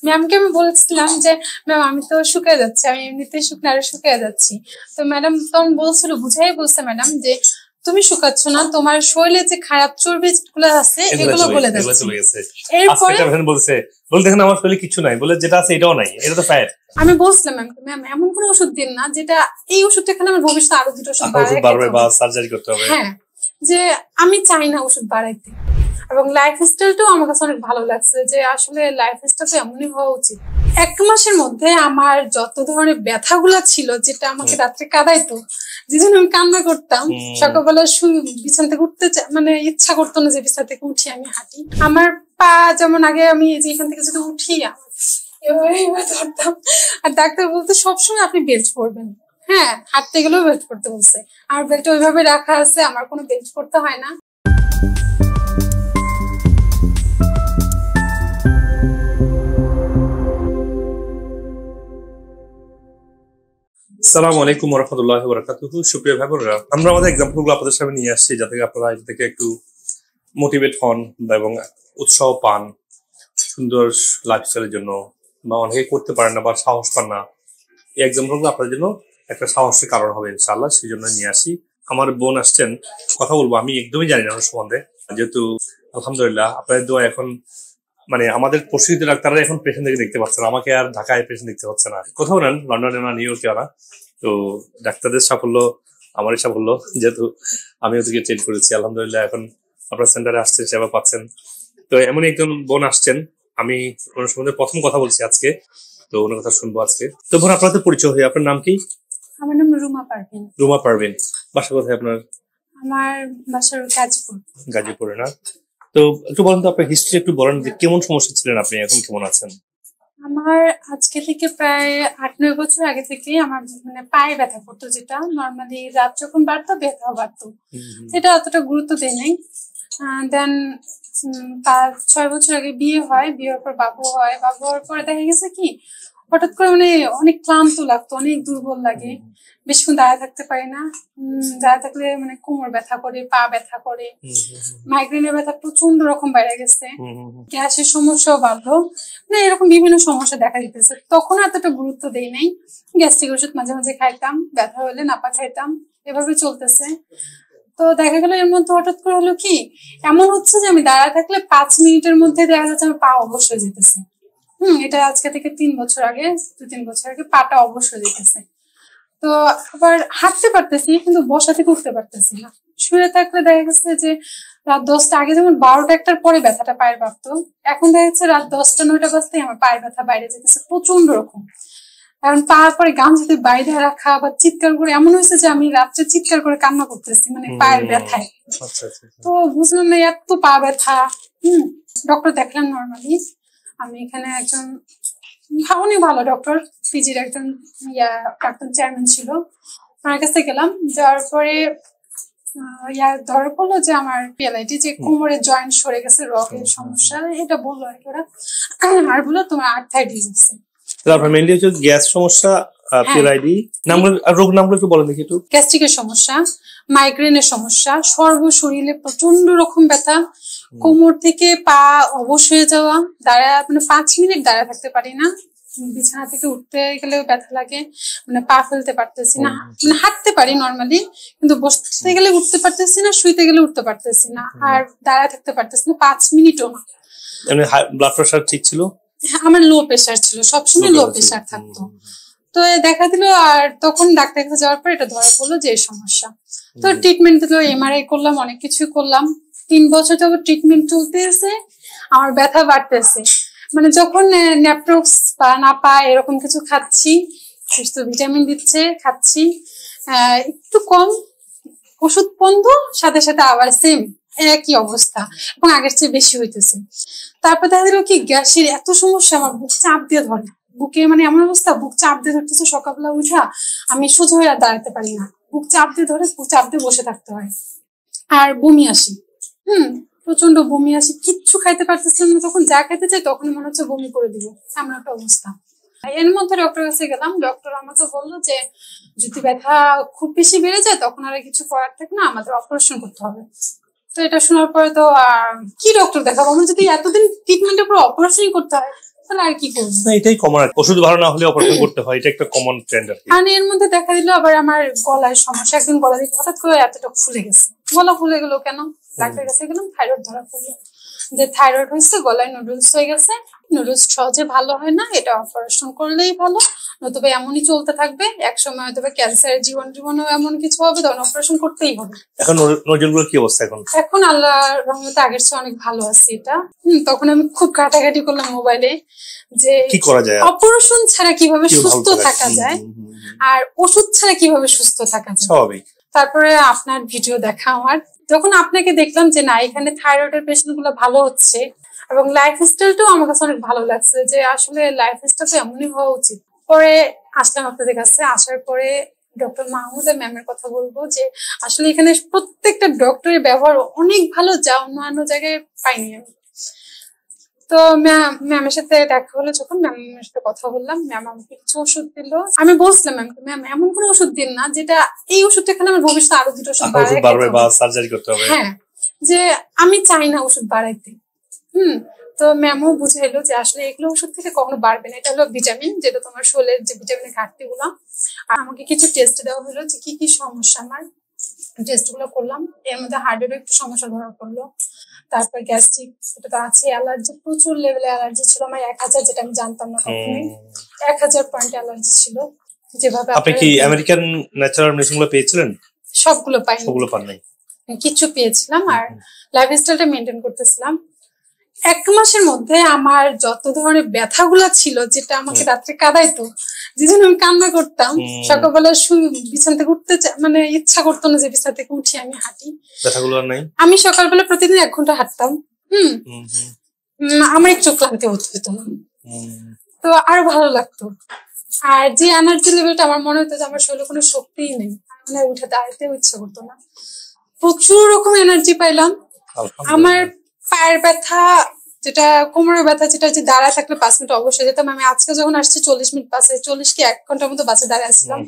ম্যামকে আমি বলছিলাম যে ম্যাম আমি তো শুকিয়ে যাচ্ছি, আমি এমনিতেই শুকনো আরো শুকিয়ে যাচ্ছি। তো ম্যাডাম তখন বলছিল, বুঝাই বলছে ম্যাডাম যে তুমি শুকাচ্ছ না, তোমার শরীরে যে খারাপ চর্বি গুলো আছে এগুলো গলে যাচ্ছে। এরপরে দেখেন আমার শরীরে কিছু নাই, বলে যেটা আছে এটাও নাই, এটা তো ফ্যাট। আমি বলছিলাম ম্যাম এমন কোনো ওষুধ দিন না যেটা এই ওষুধটা খেলে আমার ভবিষ্যতে আরো দুটো ওষুধ বাড়বে বা সার্জারি করতে হবে। হ্যাঁ, যে আমি চাই না ওষুধ বাড়াইতে। এবং লাইফ স্টাইলটাও আমার কাছে অনেক ভালো লাগছে, যে আসলে লাইফ স্টাইল তো এমনই হওয়া উচিত। 1 মাসের মধ্যে আমার যত ধরনের ব্যথাগুলা ছিল, যেটা আমাকে রাত্রে কাঁদাইতো, যেজন্য আমি কান্না করতাম, সকালবেলা বিছানা থেকে উঠতে মানে ইচ্ছা করতো না যে বিছানা থেকে উঠি আমি হাঁটি। আমার পা যেমন আগে আমি এখান থেকে যদি উঠি ধরতাম, আর ডাক্তার বলতে সবসময় আপনি বেল্ট পরবেন। হ্যাঁ, হাঁটতে গেলেও বেল্ট পরতে বলছে, আর বেল্ট ওইভাবে রাখা আছে, আমার কোনো বেল্ট পরতে হয় না। আসসালামু আলাইকুম ওয়া রাহমাতুল্লাহি ওয়া বারাকাতুহু। সুপ্রিয় ভাই বোনেরা, আমরা আমাদের এক্সাম্পল গুলো আপনাদের সামনে নিয়ে আসছি যাতে আপনারা এটা থেকে একটু মোটিভেট হন এবং উৎসাহ পান সুন্দর লাইফস্টাইলের জন্য, বা অনেকে করতে পারেন না বা সাহস পান না। এই এক্সাম্পল গুলো আপনাদের জন্য একটা সাহসের কারণ হবে ইনশাআল্লাহ, সেই জন্য নিয়ে আসি। আমার বোন আসছেন, কথা বলবো। আমি একদমই জানি না ওর সম্বন্ধে, যেহেতু আলহামদুলিল্লাহ আপনাদের দোয়া এখন মানে আমাদের প্রসিদ্ধ ডাক্তাররা এখন পেশেন্ট থেকে দেখতে পাচ্ছেন, আমাকে আর ঢাকায় পেশেন্ট দেখতে হচ্ছে না। কোথাও নেন, লন্ডনে না, নিউ ইয়র্কে না। তো ডাক্তারদের সাফল্য আমারই সাফল্য, যেহেতু আমি ওদিকে ট্রেন করেছি। আলহামদুলিল্লাহ এখন আপনার সেন্টারে আসছেন, সেবা পাচ্ছেন। তো এমনই একজন বোন আসছেন, আমি ওনার সম্বন্ধে প্রথম কথা বলছি আজকে, তো ওনার কথা শুনবো আজকে। তো বোন, আপনার তো পরিচয় হয়ে, আপনার নাম কি? আমার নাম রুমা পারভিন। রুমা পারভিন, বাসা কোথায় আপনার? আমার বাসা গাজীপুর। গাজীপুরে না? তো একটু বলেন তো আপনার হিস্ট্রি একটু বলেন, যে কেমন সমস্যা ছিলেন আপনি, এখন কেমন আছেন? আমার আজকে থেকে প্রায় 8-9 বছর আগে থেকে আমার মানে পায়ে ব্যথা করতো, যেটা নর্মালি রাত যখন বাড়তো ব্যথাও বাড়তো, সেটা অতটা গুরুত্ব দেয় নাই। দেন 5-6 বছর আগে বিয়ে হয়, বিয়ের পর বাবু হয়। বাবু হওয়ার পরে দেখা গেছে কি হঠাৎ করে মানে অনেক ক্লান্ত লাগতো, অনেক দুর্বল লাগে, বেশিক্ষণ দাঁড়ায় থাকতে পারি না। দাঁড়ায় থাকলে মানে কোমর ব্যথা করে, পা ব্যথা করে, মাইগ্রেনের ব্যথা প্রচন্ড রকম বেড়ে গেছে, গ্যাসের সমস্যাও বাড়লো, মানে এরকম বিভিন্ন সমস্যা দেখা দিতেছে। তখন এতটা গুরুত্ব দেই নাই, গ্যাস্ট্রিক ওষুধ মাঝে মাঝে খাইতাম, ব্যথা হলে নাপা খাইতাম, এভাবে চলতেছে। তো দেখা গেল এর মধ্যে হঠাৎ করে হলো কি এমন হচ্ছে যে আমি দাঁড়ায় থাকলে 5 মিনিটের মধ্যে দেখা যাচ্ছে আমার পা অবশ হয়ে যেতেছে। এটা আজকে থেকে 2-3 বছর আগে পাটা অবশ হয়ে যেতেছে। তো আবার হাঁটতে পারতেছি, কিন্তু বসা থেকে উঠতে পারতেছি না। শুয়ে থাকলে দেখা গেছে যে রাত 10টা, আগে যেমন 12টা-1টার পরে ব্যথাটা পায়ের বাড়তো, এখন দেখা যাচ্ছে রাত 10টা-9টা বাজতেই আমার পায়ের ব্যথা বাইরে যেতেছে প্রচন্ড রকম। এখন তারপরে গামছাতে বাইরে রাখা বা চিৎকার করে এমন হয়েছে যে আমি রাত্রে চিৎকার করে কান্না করতেছি, মানে পায়ের ব্যথায়। তো বুঝলাম না এত পা ব্যথা। ডক্টর দেখলাম নর্মালি। আমি এখানে একজন উনি ভালো ডক্টর, পিজির একজন প্রাক্তন চেয়ারম্যান ছিল, ওনার কাছে গেলাম। যাওয়ার পরে ধরা পড়লো যে আমার পিএলআইডি, যে কোমরের জয়েন্ট সরে গেছে, রগের সমস্যা, এটা বললো আর কি ওরা। আর বললো তোমার আর্থাইটিস আছে। তারপর মেইনলি হচ্ছে গ্যাস সমস্যা, পিএলআইডি, নামগুলো রোগ নামগুলো একটু বলেন দেখি একটু। গ্যাস্ট্রিকের সমস্যা, মাইগ্রেনের সমস্যা, শরীরে প্রচন্ড রকম ব্যথা, কোমর থেকে পা অবশ হয়ে যাওয়া, দাঁড়ায় মানে 5 মিনিট দাঁড়ায় থাকতে পারি না, বিছানা থেকে উঠতে গেলেও ব্যথা লাগে, মানে পা ফেলতে পারতেছি না, মানে হাঁটতে পারি নর্মালি, কিন্তু বসতে গেলে উঠতে পারতেছি না, শুইতে গেলে উঠতে পারতেছি না, আর দাঁড়ায় থাকতে পারতেছি না 5 মিনিটও না। ব্লাড প্রেশার ঠিক ছিল? আমার লো প্রেশার ছিল, সবসময় লো প্রেশার থাকতো। তো দেখা দিল, আর তখন ডাক্তার কাছে যাওয়ার পর এটা ধরা পড়লো যে এই সমস্যা। তো ট্রিটমেন্ট দিল, এমআরআই করলাম, অনেক কিছুই করলাম। 3 বছর যাবত ট্রিটমেন্ট চলতেছে, আমার ব্যথা বাড়তেছে। মানে যখন ন্যাপ্রক্স বা নাপা এরকম কিছু খাচ্ছি, সুস্থ ভিটামিন দিচ্ছে, খাচ্ছি, একটু কম, ওষুধ বন্ধ, সাথে সাথে আবার সেম একই অবস্থা, এবং আগের চেয়ে বেশি হইতেছে। তারপর দেখা দিল কি গ্যাসের এত সমস্যা, আমার বুক চাপ দিয়ে ধরে, বুকে মানে এমন অবস্থা, বুক চাপ দিয়ে ধরতেছে, সকালবেলা উঠা আমি সোজা হয়ে আর দাঁড়াতে পারি না, বুক চাপ দিয়ে ধরে, বুক চাপ দিয়ে বসে থাকতে হয়। আর বমি আসি, প্রচন্ড বমি আসি, কিচ্ছু খাইতে পারতেছিলাম না, তখন যা খাইতে চাই তখন মনে হচ্ছে বমি করে দিব, এমন একটা অবস্থা। এর মধ্যে ডক্টর কাছে গেলাম, ডক্টর আমাকে বললো যে যদি ব্যথা খুব বেশি বেড়ে যায় তখন আর কিছু করার থাকে না, আমাদের অপারেশন করতে হবে। তো এটা শোনার পরে তো কি ডক্টর দেখাবো, আমার যদি এতদিন ট্রিটমেন্টের পর অপারেশনই করতে হয়, তাহলে আর কি করবো? না, এটাই কমন। ওষুধ ভালো না হলে অপারেশন করতে হয়, এটা একটা কমন ট্রেন্ড আর কি। আর এর মধ্যে দেখা দিল আবার আমার গলায় সমস্যা। একদিন গলা দিকে হঠাৎ করে এতটা ফুলে গেছে। গলা ফুলে গেল কেন? ডাক্তারের কাছে গেলাম, থাইরয়েড ধরা পড়লো। যে থাইরয়েড হয়েছে, গলায় নুডলস হয়ে গেছে। নুডলস সহজে ভালো হয় না, এটা অপারেশন করলেই ভালো, নতুবা এমনই চলতে থাকবে। একসময় হয়তো ক্যান্সারের জীবনও এমন কিছু হবে, তখন অপারেশন করতেই হবে। এখন নজরুলগুলোর কি অবস্থা এখন? এখন আল্লাহর রহমতে আগের চেয়ে অনেক ভালো আছে এটা। তখন আমি খুব ঘাটাঘাটি করলাম মোবাইলে যে কি করা যায়, অপারেশন ছাড়া কিভাবে সুস্থ থাকা যায় আর ওষুধ ছাড়া কিভাবে সুস্থ থাকা যায়। স্বাভাবিক। তারপরে আপনার ভিডিও দেখা আমার, যখন আপনাকে দেখলাম যে না এখানে থাইরয়েডের পেশেন্ট গুলো ভালো হচ্ছে এবং লাইফস্টাইলটাও আমার কাছে অনেক ভালো লাগছে, যে আসলে লাইফস্টাইল তো এমনই হওয়া উচিত। পরে আসলাম আপনাদের কাছে। আসার পরে ডক্টর মাহমুদা ম্যামের কথা বলবো যে আসলে এখানে প্রত্যেকটা ডক্টরের ব্যবহার অনেক ভালো, যা অন্যান্য জায়গায় পাইনি আমি। তো ম্যামের সাথে দেখা হলো, যখন ম্যামের সাথে কথা বললাম, ম্যাম আমাকে কিছু ওষুধ দিল। আমি বলছিলাম ম্যামকে, ম্যাম এমন কোনো ওষুধ দিন না যেটা এই ওষুধটা খেলে আমার ভবিষ্যতে আরো 2টা ওষুধ বাড়বে বা সার্জারি করতে হবে। হ্যাঁ, যে আমি চাই না ওষুধ বাড়াইতে। তো ম্যামও বুঝাইলো যে আসলে এগুলো ওষুধ থেকে কখনো বাড়বে না, এটা হলো ভিটামিন, যেটা তোমার শরীরের যে ভিটামিনের ঘাটতি গুলো। আর আমাকে কিছু টেস্ট দেওয়া হলো যে কি কি সমস্যা আমার। টেস্ট গুলো করলাম, এর মধ্যে হার্টেরও একটু সমস্যা ধরা পড়লো। তারপর গ্যাস্ট্রিক, এটা তো আছে। অ্যালার্জি, প্রচুর লেভেলে অ্যালার্জি ছিল আমার 1000, যেটা আমি জানতাম না কখনোই। 1000 পয়েন্ট অ্যালার্জি ছিল। যেভাবে আপনি কি আমেরিকান ন্যাচারাল মেডিসিন গুলো পেয়েছিলেন? সবগুলো পাইনি, সবগুলো পান নাই, কিছু পেয়েছিলাম। আর লাইফস্টাইলটা মেনটেন করতেছিলাম। 1 মাসের মধ্যে আমার যত ধরনের ব্যথাগুলো ছিল, যেটা আমাকে রাত্রে কাঁদাইতো, যেজন্য আমি কান্না করতাম, সকালবেলা বিছানা থেকে উঠতে মানে ইচ্ছা করতো না যে বিছানা থেকে উঠি আমি হাঁটি, ব্যথাগুলো আর নাই। আমি সকালবেলা প্রতিদিন 1 ঘন্টা হাঁটতাম। আমার একটু ক্লান্তি হতো না, তো আরো ভালো লাগতো। আর যে এনার্জি লেভেলটা, আমার মনে হতো যে আমার শরীরে কোনো শক্তিই নেই, মানে উঠে দাঁড়াতেও ইচ্ছা করতো না। প্রচুর রকম এনার্জি পাইলাম। আমার পায়ের ব্যথা, যেটা কোমরের ব্যথা, যেটা যে দাঁড়ায় থাকলে 5 মিনিট অবশ্যই যেতাম, আমি আজকে যখন আসছি 40 মিনিট বাসে, 40 কি 1 ঘন্টার মতো বাসে দাঁড়ায় আসছিলাম,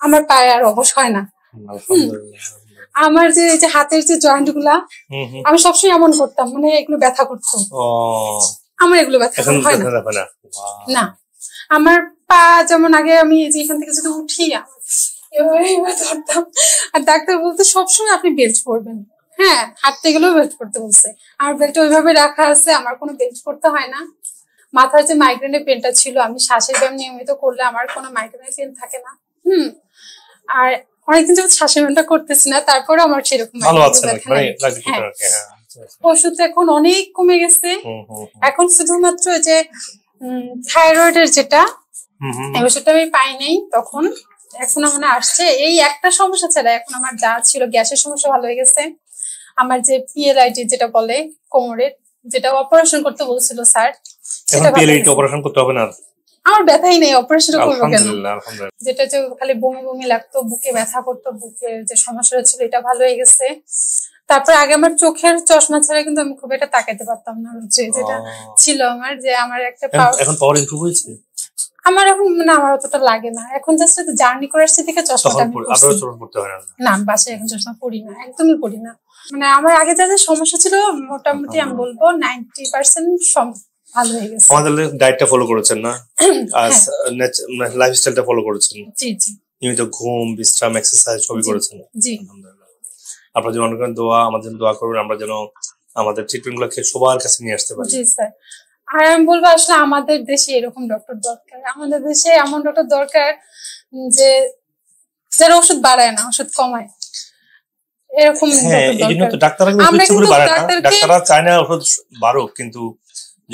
আমার পায়ে আর অবশ হয় না। আমার যে হাতের যে জয়েন্ট গুলা, আমি সবসময় এমন করতাম, মানে এগুলো ব্যথা করতো, আমার এগুলো ব্যথা হয় না। আমার পা যেমন আগে আমি এখান থেকে যদি উঠি ধরতাম, আর ডাক্তার বলতে সবসময় আপনি বেল্ট পরবেন। হ্যাঁ, হাঁটতে গেলেও বেল্ট পরতে বলছে। আমার বেল্ট ওইভাবে রাখা আছে, আমার কোনো বেল্ট পরতে হয় না। মাথার যে মাইগ্রেনের পেনটা ছিল, আমি শ্বাসের ব্যায়াম নিয়মিত করলে আমার কোনো মাইগ্রেনের পেন থাকে না। আর অনেকদিন যখন শ্বাসের ব্যায়ামটা করতেছি না, তারপরে আমার সেরকম ওষুধ এখন অনেক কমে গেছে। এখন শুধুমাত্র যে থাইরয়েডের যেটা, এই ওষুধটা আমি পাই নাই তখন, এখন আমার আসছে। এই একটা সমস্যা ছাড়া এখন আমার যা ছিল, গ্যাসের সমস্যা ভালো হয়ে গেছে। আমার যে পিএলআইটি যেটা বলে কোমরের, যেটা অপারেশন করতে বলছিল স্যার, সেটা অপারেশন করতে হবে না। আমার ব্যথাই নেই, অপারেশন করবো কেন? যেটা যে খালি বমি বমি লাগতো, বুকে ব্যথা করতো, বুকের যে সমস্যাটা ছিল এটা ভালো হয়ে গেছে। তারপর আগে আমার চোখের চশমা ছাড়া কিন্তু আমি খুব একটা তাকাতে পারতাম না, যেটা ছিল আমার, যে আমার একটা এখন পাওয়ার ইমপ্রুভ হয়েছে। আমার এখন না, আমার অতটা লাগে না এখন, জাস্ট জার্নি করে আসছে থেকে চশমাটা না, আমি বাসায় এখন চশমা পরি না, একদমই পরি না। মানে আমার আগে যাদের সমস্যা ছিল মোটামুটি আমি বলবো 90% ভালো হয়ে গেছে। আমাদের ডায়েটটা ফলো করেছেন না, আর লাইফস্টাইলটা ফলো করেছেন। জি জি, নিয়মিত ঘুম, বিশ্রাম, এক্সারসাইজ সবই করেছেন। জি, আলহামদুলিল্লাহ। আপনার জন্য অনেক দোয়া, আমাদের জন্য দোয়া করবেন, আমরা যেন আমাদের ট্রিটমেন্ট গুলোকে সবার কাছে নিয়ে আসতে পারি। জি স্যার। আর আমি বলবো আসলে আমাদের দেশে এরকম ডক্টর দরকার, আমাদের দেশে এমন ডক্টর দরকার যে যারা ওষুধ বাড়ায় না, ওষুধ কমায়, এরকম ডাক্তাররা চায় না ওষুধ বাড়ুক, কিন্তু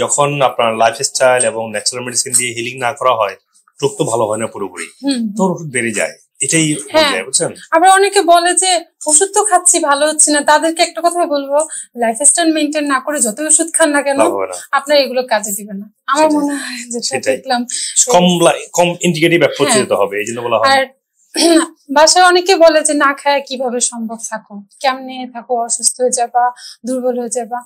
যখন আপনার লাইফস্টাইল এবং ন্যাচারাল মেডিসিন দিয়ে হিলিং না করা হয়, রোগ তো ভালো হয় না পুরোপুরি, তো ওষুধ বেড়ে যায়, এটাই বুঝছেন। আবার অনেকে বলে যে ওষুধ তো খাচ্ছি ভালো হচ্ছে না, তাদেরকে একটা কথা বলবো, লাইফস্টাইল মেনটেন না করে যত ওষুধ খান না কেন, আপনার এগুলো কাজে দিবে না। আমার মনে হয় যেটা দেখলাম, কম ইন্ডিকেটিভ অ্যাপ্রোচ দিতে হবে, এই জন্য বলা হয়। আর বাসায় অনেকে বলে যে না খায় কিভাবে সম্ভব, থাকো কেমনে থাকো, অসুস্থ হয়ে যাবা, দুর্বল হয়ে যাবা।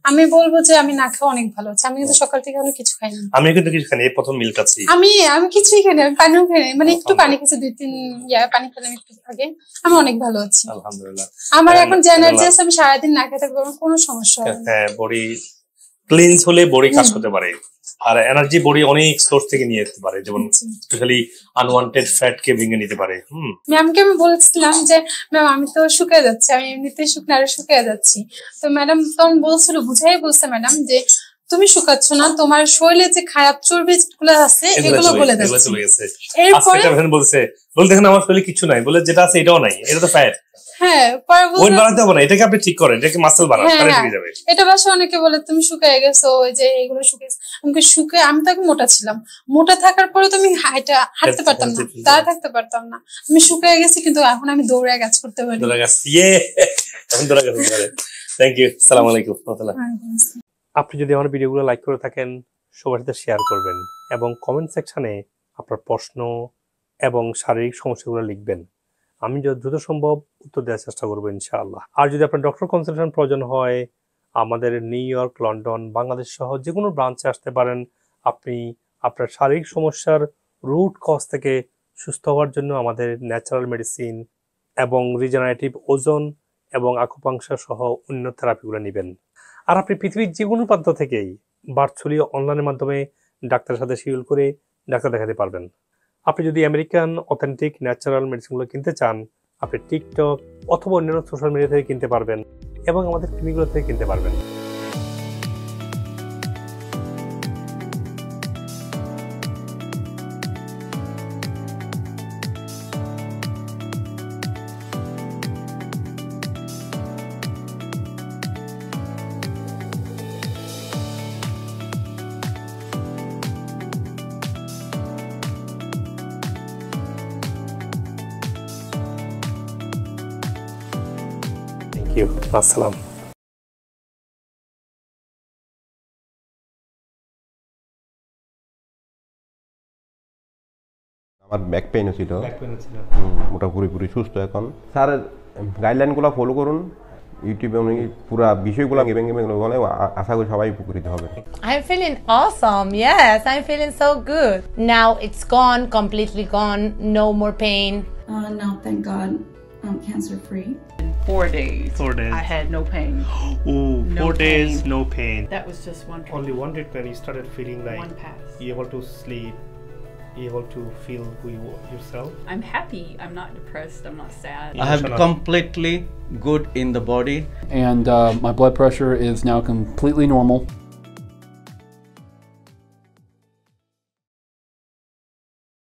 আমি বলবো যে আমি না খাওয়া অনেক ভালো হচ্ছে। আমি কিন্তু সকাল থেকে কিছু খাইনি, আমি কিন্তু কিছু খাইনি, প্রথম মিল খাচ্ছি আমি কিছুই খাইনি, আমি পানিও খাইনি, মানে একটু পানি খেয়েছি, 2-3 পানি খেলাম একটু আগে, আমি অনেক ভালো আছি আলহামদুলিল্লাহ। আমার এখন যে এনার্জি আছে, আমি সারাদিন না খেতে থাকবো, আমার কোনো সমস্যা হবে না। হ্যাঁ, বডি ক্লিনস হলে বডি কাজ করতে পারে। আর এনার্জি বডি অনেক সোর্স থেকে নিয়ে যেতে পারে, যেমন স্পেশালি আনওয়ান্টেড ফ্যাট কে ভেঙে নিতে পারে। ম্যামকে আমি বলছিলাম যে ম্যাম আমি তো শুকিয়ে যাচ্ছি, আমি এমনিতেই শুকনো আরো শুকিয়ে যাচ্ছি। তো ম্যাডাম তখন বলছিল, বুঝাই বলছে ম্যাডাম যে তুমি শুকাচ্ছ না, তোমার শরীরে যে খারাপ চর্বি গুলো আছে এগুলো গলে যাচ্ছে। এরপরে বলছে দেখেন আমার শরীরে কিছু নাই, বলে যেটা আছে এটাও নাই, এটা তো ফ্যাট। হ্যাঁ, ওয়েট বাড়াতে হবে না, এটাকে আপনি ঠিক করেন, এটাকে মাসল বাড়ান, তাহলে ঠিক যাবে। এটা বাসা অনেকে বলে তুমি শুকিয়ে গেছো, ওই যে এগুলো শুকিয়েছে। আমি তো মোটা ছিলাম, মোটা থাকার পরে তুমি হাঁটতে পারতাম না, দাঁড়া থাকতে পারতাম না। আমি শুকিয়ে গেছি, কিন্তু এখন আমি দৌড়ে কাজ করতে পারি। Thank you. আসসালামু আলাইকুম। আপনি যদি আমার ভিডিওগুলো লাইক করে থাকেন, সবার সাথে শেয়ার করবেন এবং কমেন্ট সেকশনে আপনার প্রশ্ন এবং শারীরিক সমস্যাগুলো লিখবেন। আমি যত দ্রুত সম্ভব উত্তর দেওয়ার চেষ্টা করবো ইনশাআল্লাহ। আর যদি আপনার ডক্টর কনসালটেশন প্রয়োজন হয়, আমাদের নিউ ইয়র্ক, লন্ডন, বাংলাদেশ সহ যে কোনো ব্রাঞ্চে আসতে পারেন। আপনি আপনার শারীরিক সমস্যার রুট কজ থেকে সুস্থ হওয়ার জন্য আমাদের ন্যাচারাল মেডিসিন এবং রিজেনারেটিভ ওজন এবং আকুপাংশার সহ অন্য থেরাপিগুলো নেবেন। আর আপনি পৃথিবীর যে কোনো প্রান্ত থেকেই ভার্চুয়ালি অনলাইনের মাধ্যমে ডাক্তারের সাথে শিডিউল করে ডাক্তার দেখাতে পারবেন। আপনি যদি আমেরিকান অথেন্টিক ন্যাচারাল মেডিসিনগুলো কিনতে চান, আপনি টিকটক অথবা অন্যান্য সোশ্যাল মিডিয়া থেকে কিনতে পারবেন এবং আমাদের ক্লিনিকগুলো থেকে কিনতে পারবেন। আসসালাম। আমার ব্যাক পেইন ছিল, মোটা পুরোপুরি সুস্থ এখন। স্যার গাইডলাইনগুলো ফলো করুন, ইউটিউবে উনি পুরা বিষয়গুলো বলে, আশা করি সবাই উপকৃত হবে। I'm feeling awesome. Yes, I'm feeling so good. Now it's gone, completely gone. No more pain. No, thank God. I'm cancer free. In 4 days. 4 days. I had no pain. Ooh, No 4 days, pain. no pain. That was just one pain. Only one day when you started feeling like One pass. you able to sleep, you able to feel who you yourself. I'm happy. I'm not depressed. I'm not sad. I have completely good in the body. And my blood pressure is now completely normal.